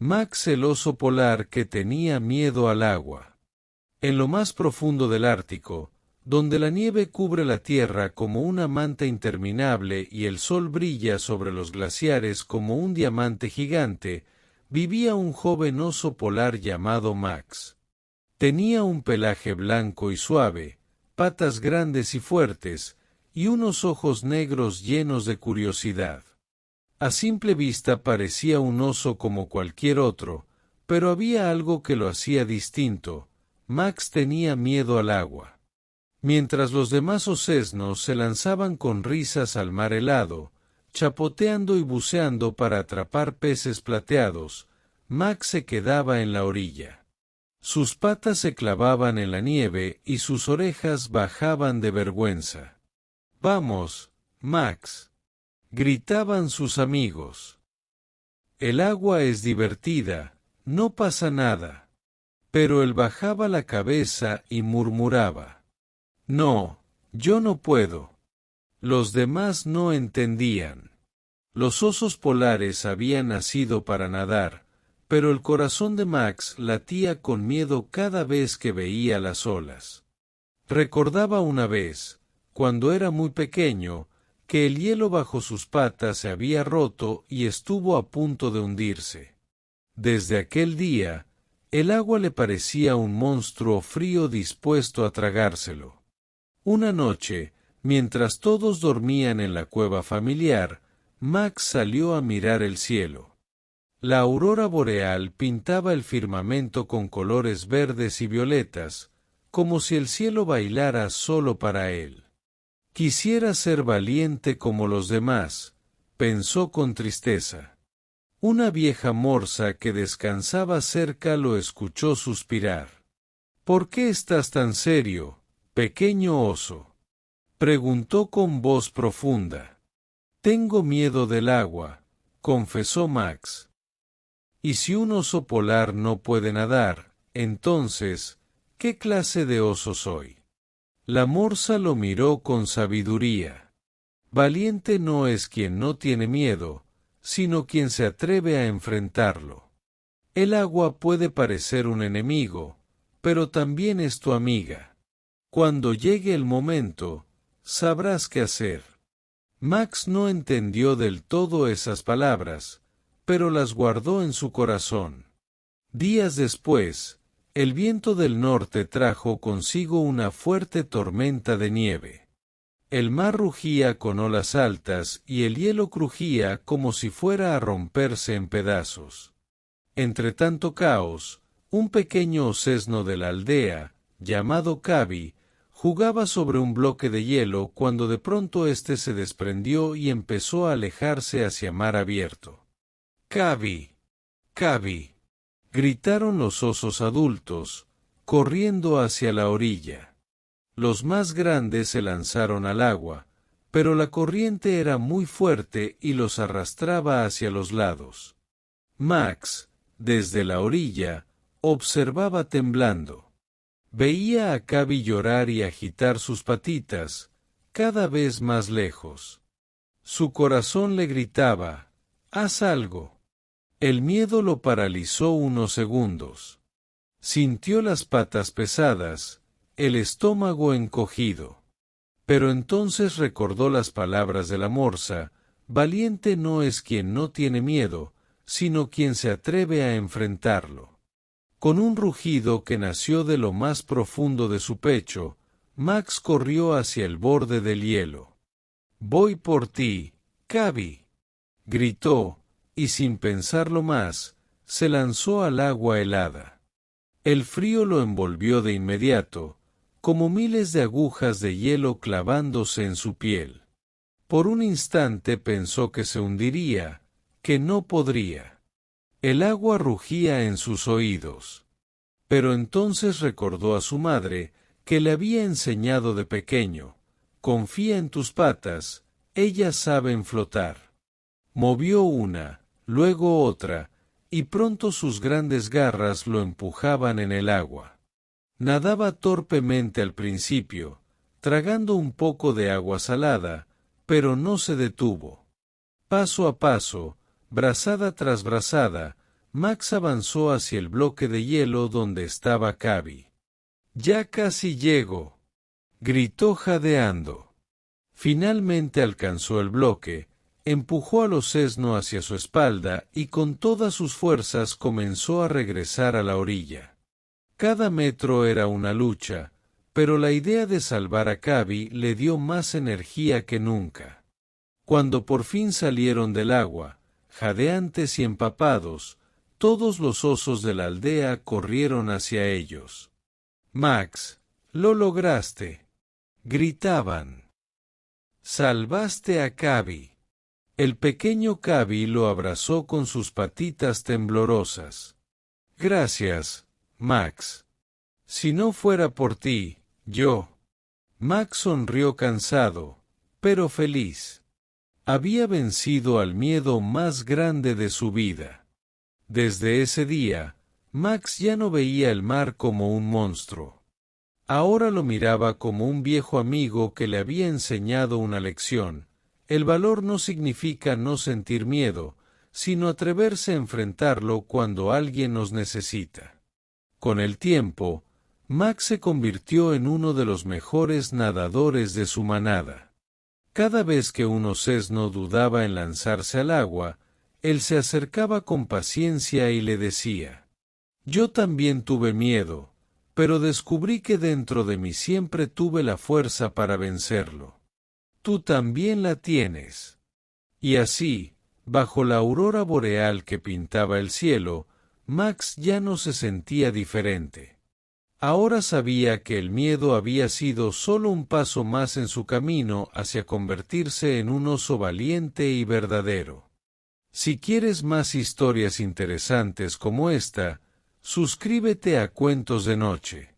Max el oso polar que tenía miedo al agua. En lo más profundo del Ártico, donde la nieve cubre la tierra como una manta interminable y el sol brilla sobre los glaciares como un diamante gigante, vivía un joven oso polar llamado Max. Tenía un pelaje blanco y suave, patas grandes y fuertes, y unos ojos negros llenos de curiosidad. A simple vista parecía un oso como cualquier otro, pero había algo que lo hacía distinto. Max tenía miedo al agua. Mientras los demás osesnos se lanzaban con risas al mar helado, chapoteando y buceando para atrapar peces plateados, Max se quedaba en la orilla. Sus patas se clavaban en la nieve y sus orejas bajaban de vergüenza. «¡Vamos, Max!», gritaban sus amigos. «El agua es divertida, no pasa nada». Pero él bajaba la cabeza y murmuraba: «No, yo no puedo». Los demás no entendían. Los osos polares habían nacido para nadar, pero el corazón de Max latía con miedo cada vez que veía las olas. Recordaba una vez, cuando era muy pequeño, que el hielo bajo sus patas se había roto y estuvo a punto de hundirse. Desde aquel día, el agua le parecía un monstruo frío dispuesto a tragárselo. Una noche, mientras todos dormían en la cueva familiar, Max salió a mirar el cielo. La aurora boreal pintaba el firmamento con colores verdes y violetas, como si el cielo bailara solo para él. «Quisiera ser valiente como los demás», pensó con tristeza. Una vieja morsa que descansaba cerca lo escuchó suspirar. «¿Por qué estás tan serio, pequeño oso?», preguntó con voz profunda. «Tengo miedo del agua», confesó Max. «Y si un oso polar no puede nadar, entonces, ¿qué clase de oso soy?». La morsa lo miró con sabiduría. «Valiente no es quien no tiene miedo, sino quien se atreve a enfrentarlo. El agua puede parecer un enemigo, pero también es tu amiga. Cuando llegue el momento, sabrás qué hacer». Max no entendió del todo esas palabras, pero las guardó en su corazón. Días después, el viento del norte trajo consigo una fuerte tormenta de nieve. El mar rugía con olas altas y el hielo crujía como si fuera a romperse en pedazos. Entre tanto caos, un pequeño osesno de la aldea, llamado Cabi, jugaba sobre un bloque de hielo cuando de pronto éste se desprendió y empezó a alejarse hacia mar abierto. «¡Cabi! ¡Cabi!», gritaron los osos adultos, corriendo hacia la orilla. Los más grandes se lanzaron al agua, pero la corriente era muy fuerte y los arrastraba hacia los lados. Max, desde la orilla, observaba temblando. Veía a Cabi llorar y agitar sus patitas, cada vez más lejos. Su corazón le gritaba: «¡Haz algo!». El miedo lo paralizó unos segundos. Sintió las patas pesadas, el estómago encogido. Pero entonces recordó las palabras de la morsa: «Valiente no es quien no tiene miedo, sino quien se atreve a enfrentarlo». Con un rugido que nació de lo más profundo de su pecho, Max corrió hacia el borde del hielo. «Voy por ti, Cabi», gritó, y sin pensarlo más, se lanzó al agua helada. El frío lo envolvió de inmediato, como miles de agujas de hielo clavándose en su piel. Por un instante pensó que se hundiría, que no podría. El agua rugía en sus oídos. Pero entonces recordó a su madre, que le había enseñado de pequeño: «Confía en tus patas, ellas saben flotar». Movió una, luego otra, y pronto sus grandes garras lo empujaban en el agua. Nadaba torpemente al principio, tragando un poco de agua salada, pero no se detuvo. Paso a paso, brazada tras brazada, Max avanzó hacia el bloque de hielo donde estaba Cabi. «Ya casi llego», gritó jadeando. Finalmente alcanzó el bloque, empujó a Losesno hacia su espalda y con todas sus fuerzas comenzó a regresar a la orilla. Cada metro era una lucha, pero la idea de salvar a Cabi le dio más energía que nunca. Cuando por fin salieron del agua, jadeantes y empapados, todos los osos de la aldea corrieron hacia ellos. «Max, lo lograste», gritaban. «Salvaste a Cabi». El pequeño Cabi lo abrazó con sus patitas temblorosas. «Gracias, Max. Si no fuera por ti, yo». Max sonrió cansado, pero feliz. Había vencido al miedo más grande de su vida. Desde ese día, Max ya no veía el mar como un monstruo. Ahora lo miraba como un viejo amigo que le había enseñado una lección. El valor no significa no sentir miedo, sino atreverse a enfrentarlo cuando alguien nos necesita. Con el tiempo, Max se convirtió en uno de los mejores nadadores de su manada. Cada vez que un osesno dudaba en lanzarse al agua, él se acercaba con paciencia y le decía: «Yo también tuve miedo, pero descubrí que dentro de mí siempre tuve la fuerza para vencerlo. Tú también la tienes». Y así, bajo la aurora boreal que pintaba el cielo, Max ya no se sentía diferente. Ahora sabía que el miedo había sido solo un paso más en su camino hacia convertirse en un oso valiente y verdadero. Si quieres más historias interesantes como esta, suscríbete a Cuentos de Noche.